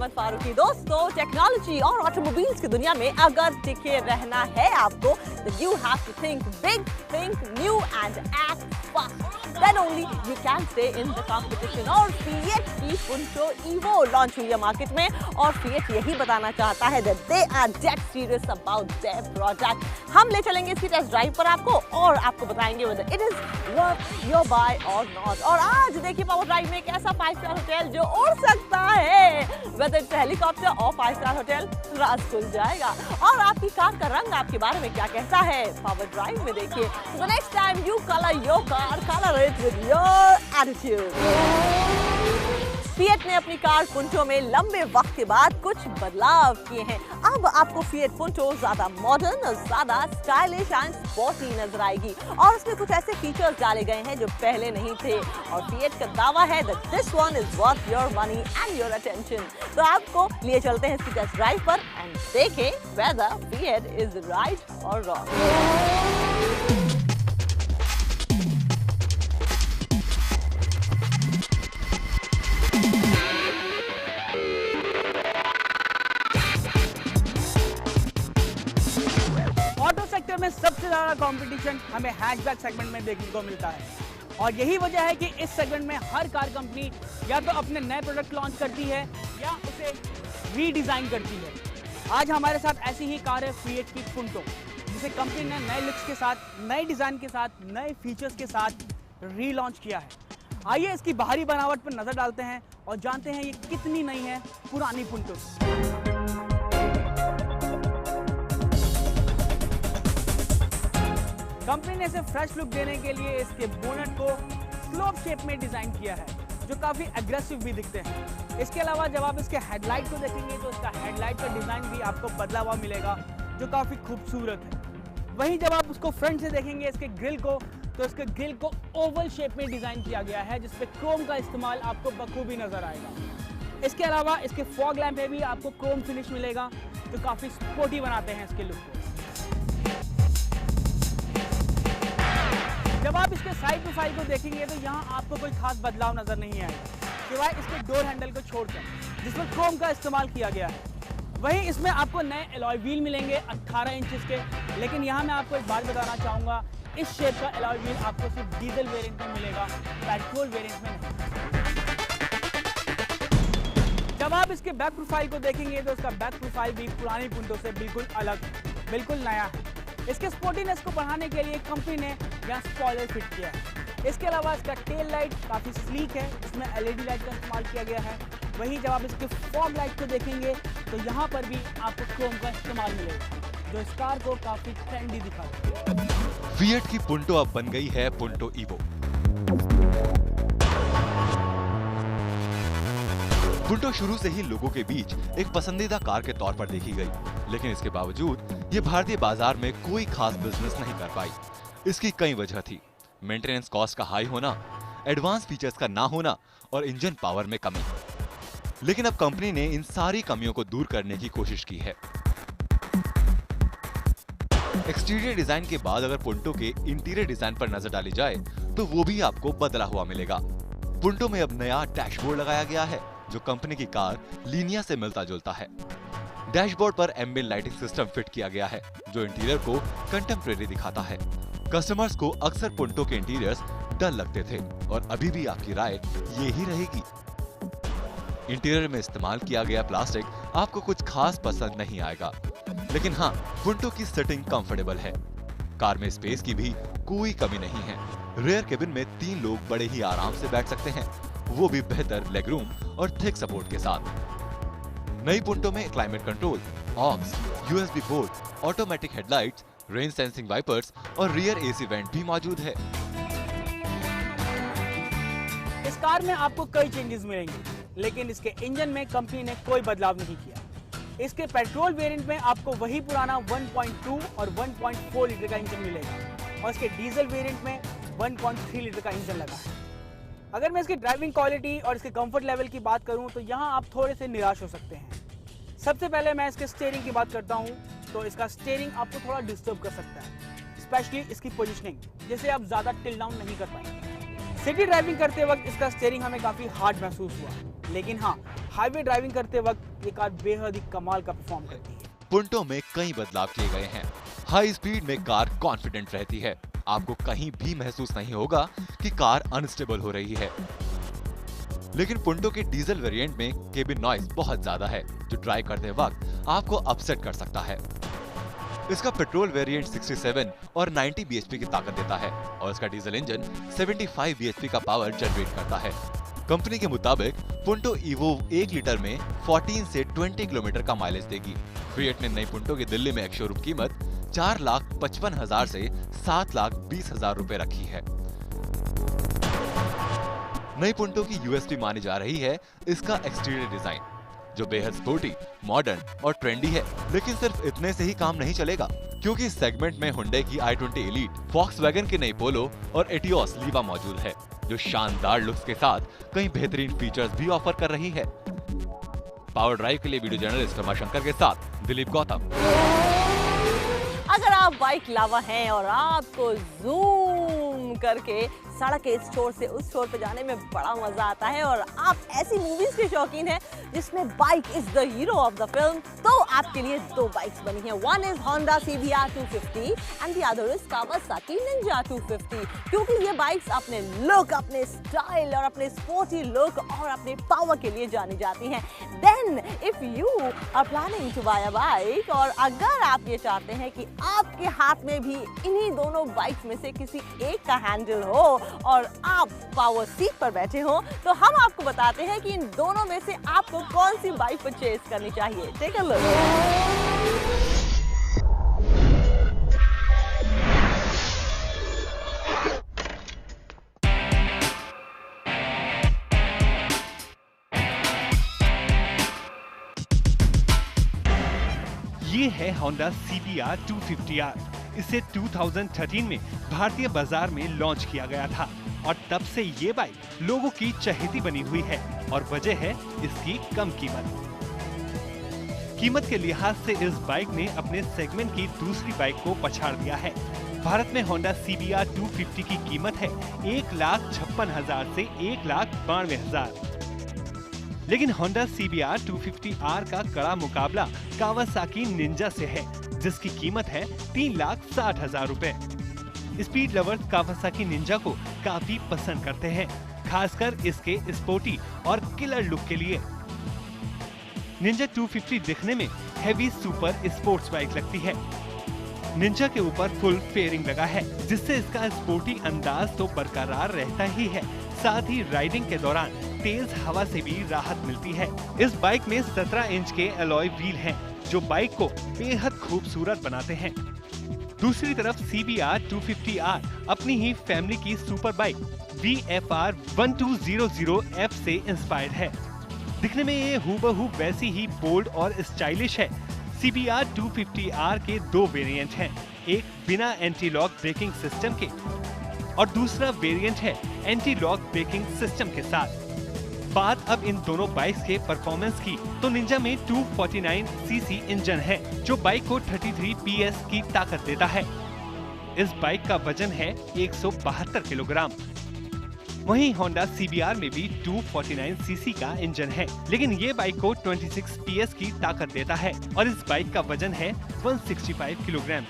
समन फारूकी। दोस्तों, टेक्नोलॉजी और ऑटोमोबाइल्स की दुनिया में अगर टिके रहना है आपको, then you have to think big, think new and act fast. Then only you can stay in the competition. और Fiat की Punto Evo लॉन्च हुई है मार्केट में और Fiat यही बताना चाहता है that they are dead serious about their product. हम ले चलेंगे इसकी टेस्ट ड्राइव पर आपको और आपको बताएंगे whether it is worth your buy or not. और आज देखिए पावर ड्राइव में एक ऐसा 5-स्टार होटल जो उड़ सकता है, whether it's हेलीकॉप्टर और 5-स्टार होटल, राज खुल जाएगा। और आपकी कार का रंग आपके बारे में क्या कहता है, पावर ड्राइव में देखिए। So the next time you color your car, color it with your attitude. Fiat ने अपनी कार पुंटो में लंबे वक्त के बाद कुछ बदलाव किए हैं। अब आपको Fiat पुंटो ज्यादा मॉडर्न और ज्यादा स्टाइलिश एंड स्पोर्टी नजर आएगी और उसमें कुछ ऐसे फीचर्स डाले गए हैं जो पहले नहीं थे और Fiat का दावा है that this one is worth your money and your attention. तो आपको लिए चलते हैं इसकी टेस्ट ड्राइव पर एंड देखें whether Fiat is right or wrong. में सबसे ज्यादा कंपटीशन हमें हैचबैक सेगमेंट में देखने को मिलता है और यही वजह है कि इस सेगमेंट में हर कार कंपनी या तो अपने नए प्रोडक्ट लॉन्च करती है या उसे रीडिजाइन करती है। आज हमारे साथ ऐसी ही कार है Fiat की पुंटो, जिसे कंपनी ने नए लुक्स के साथ, नए डिजाइन के साथ, नए फीचर्स के साथ रीलॉन्च किया है। आइए इसकी बाहरी बनावट पर नजर डालते हैं और जानते हैं ये कितनी नई है पुरानी पुंटो। कंपनी ने इसे फ्रेश लुक देने के लिए इसके बोनट को स्लोप शेप में डिजाइन किया है जो काफी एग्रेसिव भी दिखते हैं। इसके अलावा जब आप इसके हेडलाइट को देखेंगे तो इसका हेडलाइट का डिजाइन भी आपको बदला हुआ मिलेगा जो काफी खूबसूरत है। वहीं जब आप उसको फ्रंट से देखेंगे इसके ग्रिल को, तो इसके ग्रिल को ओवल शेप में डिजाइन किया गया है जिसपे क्रोम का इस्तेमाल आपको बखूबी नजर आएगा। इसके अलावा इसके फॉग लैंप में भी आपको क्रोम फिनिश मिलेगा जो काफी स्पोर्टी बनाते हैं इसके लुक को। जब आप इसके साइड प्रोफाइल को देखेंगे तो यहाँ आपको कोई खास बदलाव नजर नहीं आएगा सिवाय इसके डोर हैंडल को छोड़कर जिसमें क्रोम का इस्तेमाल किया गया है। वहीं इसमें आपको नए एलॉय व्हील मिलेंगे 18 इंचेस के, लेकिन यहाँ मैं आपको एक बात बताना चाहूँगा, इस शेप का एलॉय व्हील आपको सिर्फ डीजल वेरिएंट में मिलेगा, पेट्रोल वेरिएंट में नहीं। जब आप इसके बैक प्रोफाइल को देखेंगे तो इसका बैक प्रोफाइल भी पुरानी पुंटो से बिल्कुल अलग, बिल्कुल नया है। इसके स्पोर्टीनेस को बढ़ाने के लिए कंपनी ने यहाँ स्पॉइलर फिट किया है। इसके अलावा इसका टेल लाइट काफ़ी स्लीक है, इसमें एलईडी लाइट का इस्तेमाल किया गया है। वहीं जब आप इसके फॉग लाइट को देखेंगे तो यहाँ पर भी आपको क्रोम का इस्तेमाल मिलेगा जो इस कार को काफ़ी ट्रेंडी दिखाता है। Fiat की पुंटो अब बन गई है पुंटो ईवो। पुंटो शुरू से ही लोगों के बीच एक पसंदीदा कार के तौर पर देखी गई, लेकिन इसके बावजूद ये भारतीय बाजार में कोई खास बिजनेस नहीं कर पाई। इसकी कई वजह थी, मेंटेनेंस कॉस्ट का हाई होना, एडवांस फीचर्स का ना होना और इंजन पावर में कमी। लेकिन अब कंपनी ने इन सारी कमियों को दूर करने की कोशिश की है। एक्सटीरियर डिजाइन के बाद अगर पुंटो के इंटीरियर डिजाइन पर नजर डाली जाए तो वो भी आपको बदला हुआ मिलेगा। पुंटो में अब नया डैशबोर्ड लगाया गया है जो कंपनी की कार लीनिया से मिलता जुलता है। डैशबोर्ड पर एम्बिएंट लाइटिंग सिस्टम फिट किया गया है जो इंटीरियर को कंटेम्परेरी दिखाता है। कस्टमर्स को अक्सर पुंटो के इंटीरियर्स डल लगते थे और अभी भी आपकी राय ये ही रहेगी। इंटीरियर में इस्तेमाल किया गया प्लास्टिक आपको कुछ खास पसंद नहीं आएगा, लेकिन हाँ, पुंटो की सिटिंग कंफर्टेबल है। कार में स्पेस की भी कोई कमी नहीं है। रेयर केबिन में 3 लोग बड़े ही आराम से बैठ सकते हैं, वो भी बेहतर लेग रूम और थिक सपोर्ट के साथ। नई पुंटो में climate control, aux, USB port, automatic headlights, rain sensing wipers और रियर एसी वेंट भी मौजूद है। इस कार में आपको कई चेंजेस मिलेंगे, लेकिन इसके इंजन में कंपनी ने कोई बदलाव नहीं किया। इसके पेट्रोल वेरिएंट में आपको वही पुराना 1.2 और 1.4 लीटर का इंजन मिलेगा और इसके डीजल वेरिएंट में 1.3 लीटर का इंजन लगा है। अगर मैं इसकी ड्राइविंग क्वालिटी और इसके कंफर्ट लेवल की बात करूं तो यहाँ आप थोड़े से निराश हो सकते हैं। सबसे पहले मैं इसके स्टीयरिंग की बात करता हूं तो इसका स्टीयरिंग आपको थोड़ा डिस्टर्ब कर सकता है, स्पेशली इसकी पोजीशनिंग, जिसे आप ज़्यादा टिल डाउन नहीं कर पाएंगे। सिटी ड्राइविंग करते वक्त इसका स्टीयरिंग हमें काफ़ी हार्ड महसूस हुआ, लेकिन हाँ, हाईवे ड्राइविंग करते वक्त ये कार बेहद ही कमाल का परफॉर्म करती है। पुंटो में कई बदलाव किए गए हैं। हाई स्पीड में कार कॉन्फिडेंट रहती है। आपको कहीं भी महसूस नहीं होगा कि कार अनस्टेबल हो रही है। लेकिन पुंटो के डीजल वेरिएंट में केबिन नॉइज बहुत ज्यादा है, जो ड्राइव करते वक्त आपको अपसेट कर सकता है। इसका पेट्रोल वेरिएंट 67 और 90 bhp की ताकत देता है और इसका डीजल इंजन 75 bhp का पावर जनरेट करता है। कंपनी के मुताबिक पुंटो इवो 1 लीटर में 14 से 20 किलोमीटर का माइलेज देगी। फिएट ने नई पुंटो की दिल्ली में एक शोरूम कीमत 4,55,000 से 7,20,000 रुपए रखी है। नई पुंटो की यूएसपी मानी जा रही है इसका एक्सटीरियर डिजाइन, जो बेहद स्पोर्टी, मॉडर्न और ट्रेंडी है। लेकिन सिर्फ इतने से ही काम नहीं चलेगा, क्योंकि इस सेगमेंट में हुंडई की i20 एलीट, वॉक्सवैगन की नई पोलो और एटियोस लीवा मौजूद है, जो शानदार लुक्स के साथ कई बेहतरीन फीचर्स भी ऑफर कर रही है। पावर ड्राइव के लिए वीडियो जर्नलिस्ट रमाशंकर के साथ दिलीप गौतम। अगर आप बाइक लवर हैं और आपको जूम करके सड़क के इस छोर से उस छोर पे जाने में बड़ा मजा आता है और आप ऐसी मूवीज के शौकीन हैं जिसमें bike is the hero of the film, तो आपके लिए दो बाइक्स बनी हैं। One is Honda CBR 250 and the other is Kawasaki Ninja 250, क्योंकि ये बाइक्स अपने लुक, अपने स्टाइल और अपने स्पोर्टी लुक और अपने पावर के लिए जानी जाती हैं। Then if you are planning to buy a bike, और अगर आप ये चाहते हैं कि आपके हाथ में भी इन्हीं दोनों बाइक्स में से किसी एक का हैंडल हो और आप पावर सीट पर बैठे हो, तो हम आपको बताते हैं कि इन दोनों में से आपको कौन सी बाइक परचेज करनी चाहिए। Take a look. ये है Honda CBR 250R। इसे 2013 में भारतीय बाजार में लॉन्च किया गया था और तब से ये बाइक लोगों की चहेती बनी हुई है और वजह है इसकी कम कीमत। कीमत के लिहाज से इस बाइक ने अपने सेगमेंट की दूसरी बाइक को पछाड़ दिया है। भारत में Honda CBR 250 की कीमत है 1,56,000 से 1,92,000। लेकिन Honda CBR 250R का कड़ा मुकाबला Kawasaki Ninja से है, जिसकी कीमत है 3,60,000 रुपए। स्पीड लवर्स Kawasaki Ninja को काफी पसंद करते हैं, खासकर इसके स्पोर्टी और किलर लुक के लिए। Ninja 250 दिखने में हैवी सुपर स्पोर्ट्स बाइक लगती है। Ninja के ऊपर फुल फेयरिंग लगा है, जिससे इसका स्पोर्टी अंदाज तो बरकरार रहता ही है, साथ ही राइडिंग के दौरान तेज हवा से भी राहत मिलती है। इस बाइक में 17 इंच के अलॉय व्हील हैं, जो बाइक को बेहद खूबसूरत बनाते हैं। दूसरी तरफ CBR 250R अपनी ही फैमिली की सुपर बाइक VFR 1200F से इंस्पायर्ड है। दिखने में ये हूबहू वैसी ही बोल्ड और स्टाइलिश है। CBR 250R के दो वेरिएंट हैं, एक बिना एंटी लॉक ब्रेकिंग सिस्टम के और दूसरा वेरिएंट है एंटी लॉक ब्रेकिंग सिस्टम के साथ। बात अब इन दोनों बाइक्स के परफॉर्मेंस की, तो निंजा में 249cc इंजन है, जो बाइक को 33 PS की ताकत देता है। इस बाइक का वजन है 172 किलोग्राम। वहीं Honda CBR में भी 249cc का इंजन है, लेकिन ये बाइक को 26 PS की ताकत देता है और इस बाइक का वजन है 165 किलोग्राम।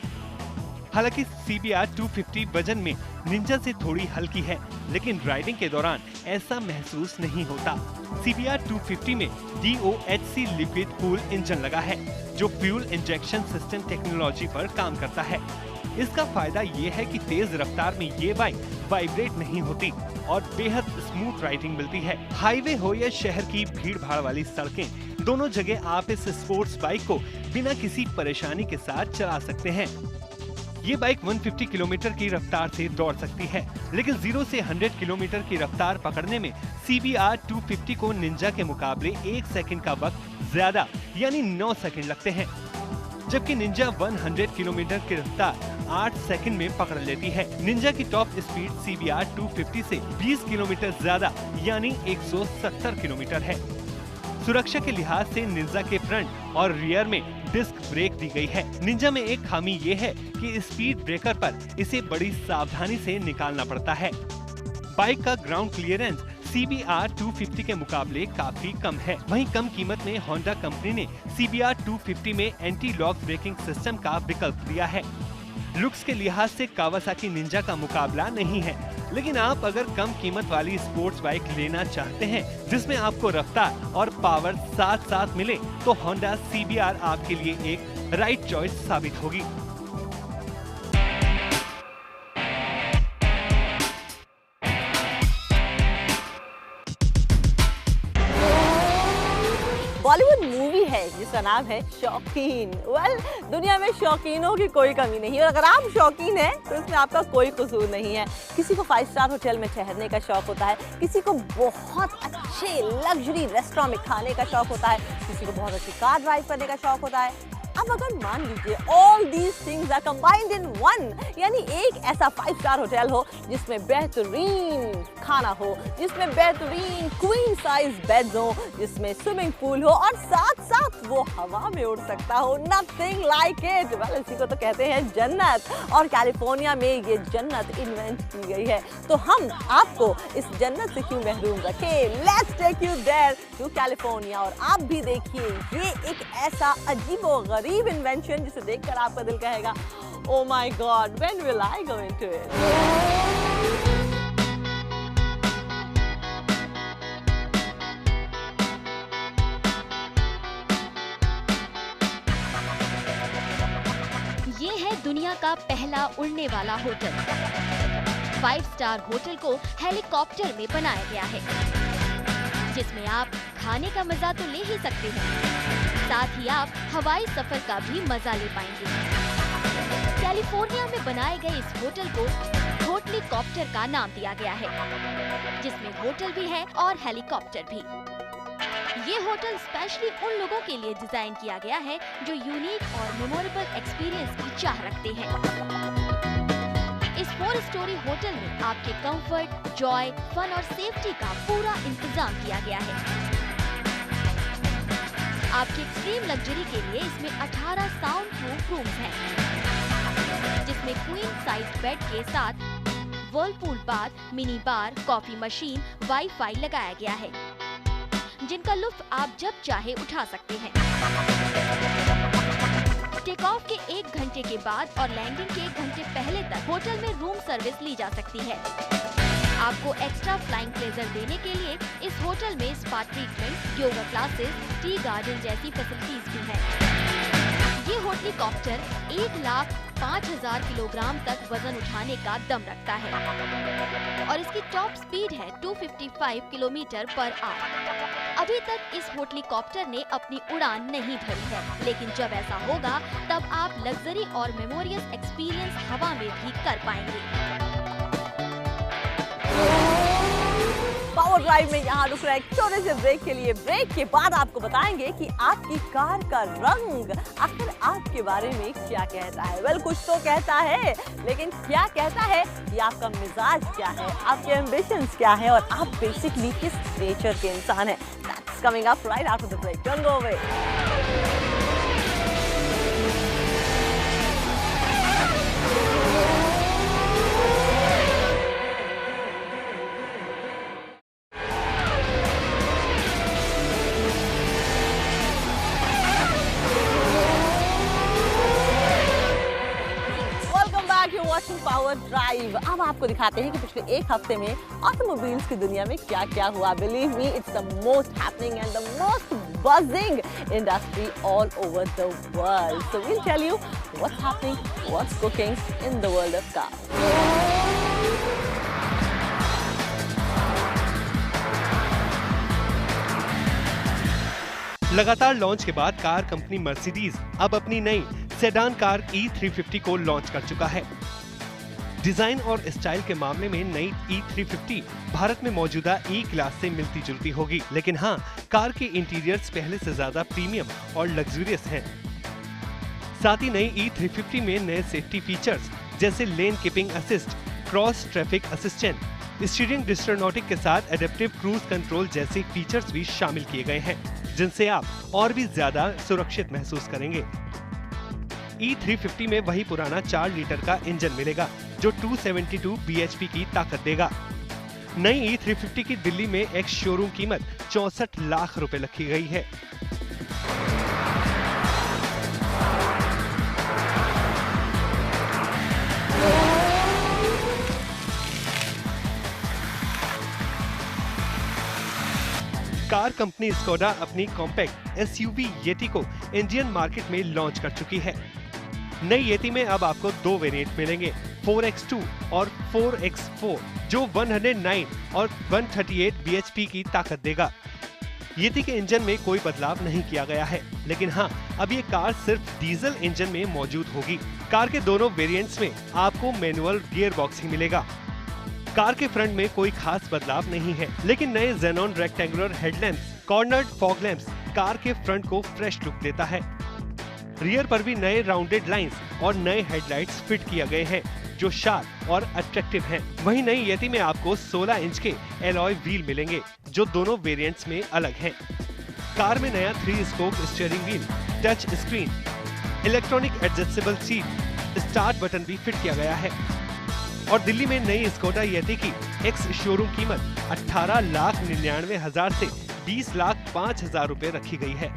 हालांकि CBR 250 वजन में निंजा से थोड़ी हल्की है, लेकिन राइडिंग के दौरान ऐसा महसूस नहीं होता। CBR 250 में DOHC लिक्विड कूल इंजन लगा है, जो फ्यूल इंजेक्शन सिस्टम टेक्नोलॉजी पर काम करता है। इसका फायदा ये है कि तेज रफ्तार में ये बाइक वाइब्रेट नहीं होती और बेहद स्मूथ राइडिंग मिलती है। हाईवे हो या शहर की भीड़ भाड़ वाली सड़कें, दोनों जगह आप इस स्पोर्ट्स बाइक को बिना किसी परेशानी के साथ चला सकते हैं। ये बाइक 150 किलोमीटर की रफ्तार से दौड़ सकती है, लेकिन 0 से 100 किलोमीटर की रफ्तार पकड़ने में CBR 250 को निंजा के मुकाबले 1 सेकंड का वक्त ज्यादा यानी 9 सेकंड लगते हैं, जबकि निंजा 100 किलोमीटर की रफ्तार 8 सेकंड में पकड़ लेती है। निंजा की टॉप स्पीड CBR 250 से 20 किलोमीटर ज्यादा यानी 170 किलोमीटर है। सुरक्षा के लिहाज से निंजा के फ्रंट और रियर में डिस्क ब्रेक दी गई है। निंजा में एक खामी ये है कि स्पीड ब्रेकर पर इसे बड़ी सावधानी से निकालना पड़ता है। बाइक का ग्राउंड क्लियरेंस CBR 250 के मुकाबले काफी कम है। वहीं कम कीमत में होंडा कंपनी ने CBR 250 में एंटी लॉक ब्रेकिंग सिस्टम का विकल्प दिया है। लुक्स के लिहाज से कावासाकी निंजा का मुकाबला नहीं है, लेकिन आप अगर कम कीमत वाली स्पोर्ट्स बाइक लेना चाहते हैं जिसमें आपको रफ्तार और पावर साथ साथ मिले, तो होंडा CBR आपके लिए एक राइट चॉइस साबित होगी। बॉलीवुड मूवी है जिसका नाम है शौकीन। दुनिया में शौकीनों की कोई कमी नहीं है, और अगर आप शौकीन हैं तो इसमें आपका कोई कसूर नहीं है। किसी को 5 स्टार होटल में ठहरने का शौक होता है, किसी को बहुत अच्छे लग्जरी रेस्टोरेंट में खाने का शौक होता है, किसी को बहुत अच्छी कार ड्राइव करने का शौक होता है। अब अगर मान लीजिए all these things are combined in one, यानी एक ऐसा 5 स्टार होटल हो जिसमें बेहतरीन खाना हो, जिसमें बेहतरीन क्वीन साइज बेड्स हो, जिसमें स्विमिंग पूल हो और साथ साथ वो हवा में उड़ सकता हो, नथिंग लाइक इट। वेल, इसी को तो कहते हैं जन्नत, और कैलिफोर्निया में ये जन्नत इन्वेंट की गई है। तो हम आपको इस जन्नत से क्यों महरूम रखें? Let's take you there to California. और आप भी देखिए, ये एक ऐसा अजीबो गरीब इन्वेंशन जिसे देखकर आपका दिल कहेगा, oh my God, when will I go into it. ये है दुनिया का पहला उड़ने वाला होटल। 5 स्टार होटल को हेलीकॉप्टर में बनाया गया है, जिसमें आप खाने का मजा तो ले ही सकते हैं, साथ ही आप हवाई सफर का भी मजा ले पाएंगे। कैलिफोर्निया में बनाए गए इस होटल को होटलीकॉप्टर का नाम दिया गया है, जिसमें होटल भी है और हेलीकॉप्टर भी। ये होटल स्पेशली उन लोगों के लिए डिजाइन किया गया है जो यूनिक और मेमोरेबल एक्सपीरियंस की चाह रखते हैं। इस 4 स्टोरी होटल में आपके कंफर्ट, जॉय, फन और सेफ्टी का पूरा इंतजाम किया गया है। आपकी एक्सट्रीम लग्जरी के लिए इसमें 18 साउंड प्रूफ रूम्स हैं, जिसमें क्वीन साइज बेड के साथ Whirlpool bath, mini bar, coffee machine, wifi लगाया गया है, जिनका लुत्फ आप जब चाहे उठा सकते हैं। टेक ऑफ के 1 घंटे के बाद और लैंडिंग के 1 घंटे पहले तक होटल में रूम सर्विस ली जा सकती है। आपको एक्स्ट्रा फ्लाइंग प्लेजर देने के लिए इस होटल में spa treatment, yoga classes, tea garden जैसी फैसिलिटीज भी हैं। ये होटलीकॉप्टर 1,05,000 किलोग्राम तक वजन उठाने का दम रखता है और इसकी टॉप स्पीड है 255 किलोमीटर पर आवर। अभी तक इस होटलीकॉप्टर ने अपनी उड़ान नहीं भरी है, लेकिन जब ऐसा होगा तब आप लग्जरी और मेमोरियस एक्सपीरियंस हवा में भी कर पाएंगे। पावर ड्राइव में यहाँ रुक रहा है एक छोटे से ब्रेक के लिए। ब्रेक के बाद आपको बताएंगे कि आपकी कार का रंग आखिर आपके बारे में क्या कहता है। वेल, कुछ तो कहता है, लेकिन क्या कहता है, कि आपका मिजाज क्या है, आपके एम्बिशंस क्या है और आप बेसिकली किस नेचर के इंसान हैं। That's coming up right after the break. Don't go away. Power drive. अब आपको दिखाते हैं कि पिछले 1 हफ्ते में ऑटोमोबाइल्स की दुनिया में क्या क्या हुआ। Believe me, it's the most happening and the most buzzing industry all over the world. So we'll tell you what's happening, what's cooking in the world of cars. लगातार लॉन्च के बाद कार कंपनी मर्सिडीज अब अपनी नई sedan car E350 को launch कर चुका है। डिजाइन और स्टाइल के मामले में नई E350 भारत में मौजूदा E क्लास से मिलती जुलती होगी, लेकिन हाँ, कार के इंटीरियर्स पहले से ज्यादा प्रीमियम और लग्जरियस हैं। साथ ही नई E350 में नए सेफ्टी फीचर्स जैसे lane keeping assist, cross traffic assistant, steering डिस्ट्रोनॉटिक के साथ एडेप्टिव क्रूज कंट्रोल जैसे फीचर्स भी शामिल किए गए हैं, जिनसे आप और भी ज्यादा सुरक्षित महसूस करेंगे। E350 में वही पुराना 4 लीटर का इंजन मिलेगा जो 272 bhp की ताकत देगा। नई E350 की दिल्ली में एक्स शोरूम कीमत 64 लाख रुपए रखी गई है। कार कंपनी स्कोडा अपनी कॉम्पैक्ट एसयूवी येती को इंडियन मार्केट में लॉन्च कर चुकी है। नई येती में अब आपको दो वेरिएंट मिलेंगे, 4X2 और 4X4, जो 109 और 138 bhp की ताकत देगा। येती के इंजन में कोई बदलाव नहीं किया गया है, लेकिन हाँ, अब ये कार सिर्फ डीजल इंजन में मौजूद होगी। कार के दोनों वेरिएंट्स में आपको मैनुअल गियर बॉक्स ही मिलेगा। कार के फ्रंट में कोई खास बदलाव नहीं है, लेकिन नए xenon rectangular headlamps, cornered fog lamps car के फ्रंट को फ्रेश लुक देता है। रियर पर भी नए राउंडेड लाइंस और नए हेडलाइट्स फिट किए गए हैं, जो शार्प और अट्रैक्टिव हैं। वहीं नई येती में आपको 16 इंच के एलॉय व्हील मिलेंगे, जो दोनों वेरिएंट्स में अलग हैं। कार में नया 3 spoke steering wheel, touch screen, electronic adjustable seat, start button भी फिट किया गया है। और दिल्ली में नई स्कोडा येती की एक्स शोरूम कीमत 18,99,000 से 20,05,000 रुपए रखी गई है।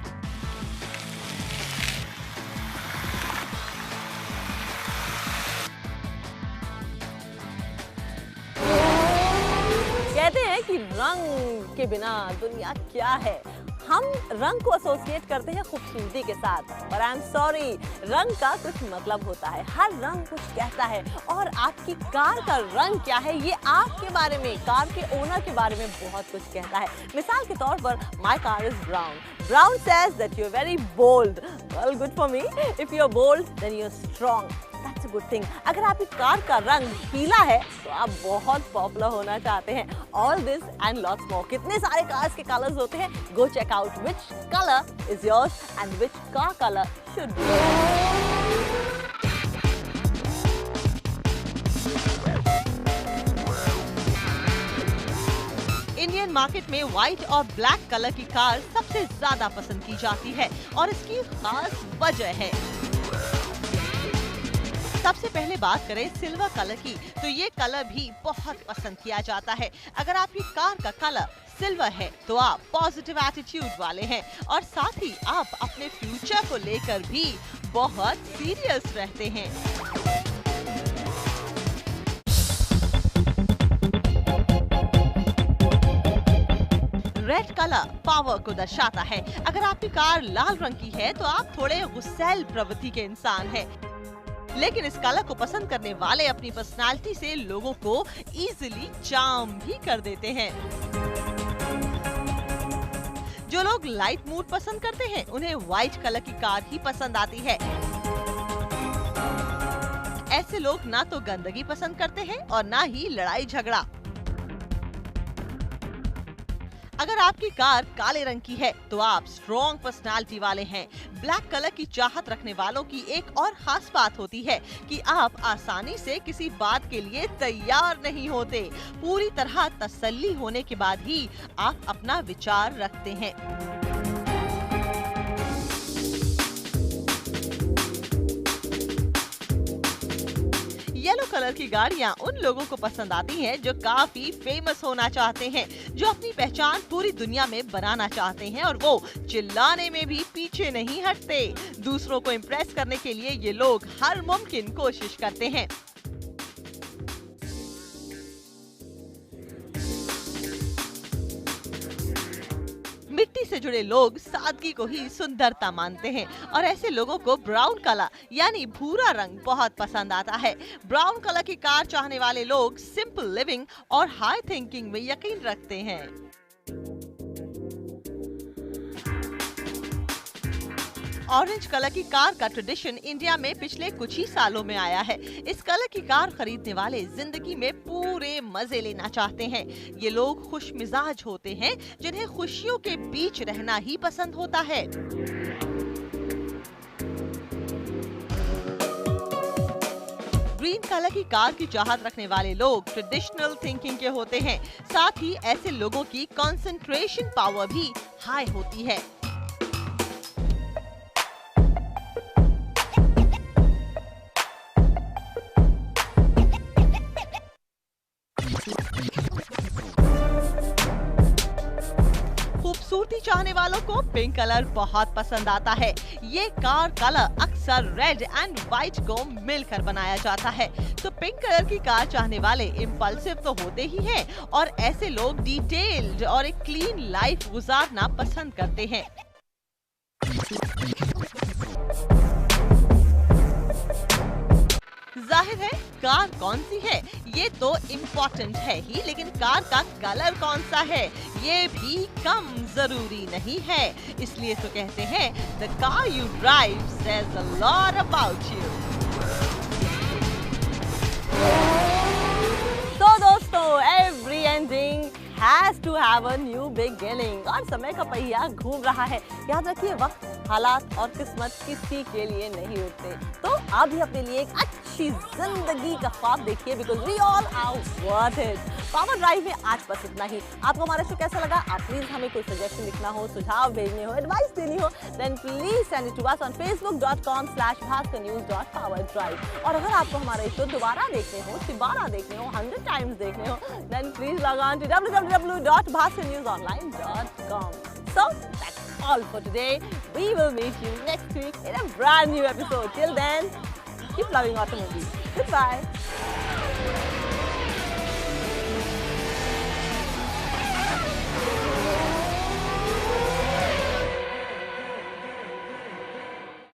कहते हैं कि रंग के बिना दुनिया क्या है। हम रंग को एसोसिएट करते हैं खूबसूरती के साथ, पर आई एम सॉरी, रंग का कुछ मतलब होता है। हर रंग कुछ कहता है, और आपकी कार का रंग क्या है ये आपके बारे में, कार के ओनर के बारे में बहुत कुछ कहता है। मिसाल के तौर पर, my car is brown. Brown says that you're very bold. Well, good for me. If you're bold, then you're strong. That's a good thing. अगर आपकी कार का रंग पीला है तो आप बहुत पॉपुलर होना चाहते हैं। All this and lots more. कितने सारे कार्स के कलर्स होते हैं? Go check out which color is yours and which car color should be yours. Indian market में व्हाइट और ब्लैक कलर की कार सबसे ज्यादा पसंद की जाती है, और इसकी खास वजह है। सबसे पहले बात करें सिल्वर कलर की, तो ये कलर भी बहुत पसंद किया जाता है। अगर आपकी कार का कलर सिल्वर है तो आप पॉजिटिव एटीट्यूड वाले हैं, और साथ ही आप अपने फ्यूचर को लेकर भी बहुत सीरियस रहते हैं। रेड कलर पावर को दर्शाता है। अगर आपकी कार लाल रंग की है तो आप थोड़े गुस्सैल प्रवृत्ति के इंसान हैं, लेकिन इस कलर को पसंद करने वाले अपनी पर्सनालिटी से लोगों को इजीली चार्म भी कर देते हैं। जो लोग लाइट मूड पसंद करते हैं उन्हें व्हाइट कलर की कार ही पसंद आती है। ऐसे लोग ना तो गंदगी पसंद करते हैं और ना ही लड़ाई झगड़ा। अगर आपकी कार काले रंग की है तो आप स्ट्रॉन्ग पर्सनालिटी वाले हैं। ब्लैक कलर की चाहत रखने वालों की एक और खास बात होती है कि आप आसानी से किसी बात के लिए तैयार नहीं होते। पूरी तरह तसल्ली होने के बाद ही आप अपना विचार रखते हैं। येलो कलर की गाड़ियां उन लोगों को पसंद आती हैं जो काफी फेमस होना चाहते हैं, जो अपनी पहचान पूरी दुनिया में बनाना चाहते हैं, और वो चिल्लाने में भी पीछे नहीं हटते। दूसरों को इम्प्रेस करने के लिए ये लोग हर मुमकिन कोशिश करते हैं। मिट्टी से जुड़े लोग सादगी को ही सुंदरता मानते हैं, और ऐसे लोगों को ब्राउन कलर यानी भूरा रंग बहुत पसंद आता है। ब्राउन कलर की कार चाहने वाले लोग सिंपल लिविंग और हाई थिंकिंग में यकीन रखते हैं। ऑरेंज कलर की कार का ट्रेडिशन इंडिया में पिछले कुछ ही सालों में आया है। इस कलर की कार खरीदने वाले जिंदगी में पूरे मजे लेना चाहते हैं। ये लोग खुश मिजाज होते हैं, जिन्हें खुशियों के बीच रहना ही पसंद होता है। ग्रीन कलर की कार की चाहत रखने वाले लोग ट्रेडिशनल थिंकिंग के होते हैं। साथ ही ऐसे लोगों की कंसंट्रेशन पावर भी हाई होती है। चाहने वालों को पिंक कलर बहुत पसंद आता है। ये कार कलर अक्सर रेड एंड व्हाइट को मिलकर बनाया जाता है, तो पिंक कलर की कार चाहने वाले इम्पल्सिव तो होते ही हैं और ऐसे लोग डिटेल्ड और एक क्लीन लाइफ गुजारना पसंद करते हैं। जाहिर है कार कौन सी है ये तो इम्पोर्टेंट है ही, लेकिन कार का कलर कौन सा है ये भी कम जरूरी नहीं है। इसलिए तो कहते हैं the car you drive says a lot about you. तो दोस्तों, every ending has to have a new beginning और समय का पहिया घूम रहा है। याद रखिए, वक्त, हालात और किस्मत किसी के लिए नहीं रुकते। तो आप भी अपने लिए एक अच्छी जिंदगी का ख्वाब देखिए, because we all are worth it. Power drive में आज बस इतना ही। आपको हमारा शो कैसा लगा? आप प्लीज हमें कोई सजेशन लिखना हो, सुझाव भेजने हो, एडवाइस देनी हो, then please send it to us on facebook.com/bhaskarnews.powerdrive। और अगर आपको हमारे शो दोबारा देखने हो, तिबारा देखने हो, 100 टाइम्स देखने हो, then please log on to www.bhaskarnewsonline.com। So that's all for today. We will meet you next week in a brand new episode. Till then, keep loving automobiles. Goodbye.